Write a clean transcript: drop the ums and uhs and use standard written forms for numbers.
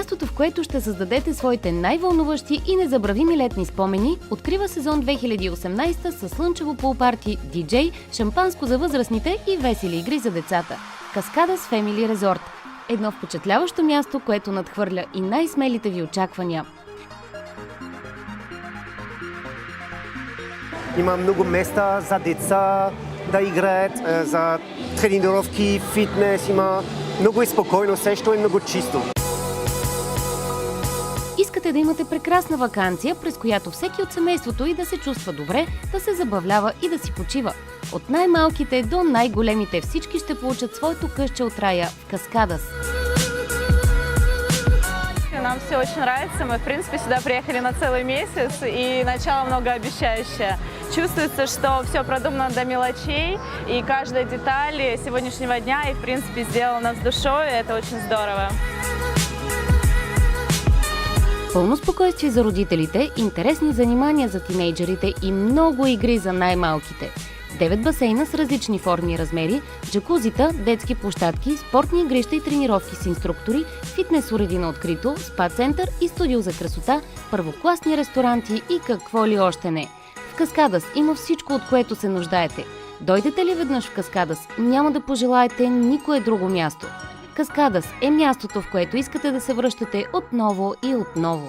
Мястото, в което ще създадете своите най-вълнуващи и незабравими летни спомени, открива сезон 2018 със слънчево пулпарти, диджей, шампанско за възрастните и весели игри за децата. Каскадас Фемили Резорт. Едно впечатляващо място, което надхвърля и най-смелите ви очаквания. Има много места за деца да играят, за тренировки, фитнес, има много спокойно, също и много чисто. Искате да имате прекрасна ваканция, през която всеки от семейството и да се чувства добре, да се забавлява и да си почива. От най-малките до най-големите всички ще получат своето къща от рая в Каскадас. Нам все очень нравится. Мы, в принципе, сюда приехали на целый месяц, и начало многообещающее. Чувствуется, что все продумано до мелочей, и каждая деталь сегодняшнего дня, и, в принципе, сделана с душой. Это очень здорово. Пълно спокойствие за родителите, интересни занимания за тинейджерите и много игри за най-малките. 9 басейна с различни форми и размери, джакузита, детски площадки, спортни игрища и тренировки с инструктори, фитнес уреди на открито, спа-център и студио за красота, първокласни ресторанти и какво ли още не. В Каскадас има всичко, от което се нуждаете. Дойдете ли веднъж в Каскадас, няма да пожелаете никое друго място. Каскадас е мястото, в което искате да се връщате отново и отново.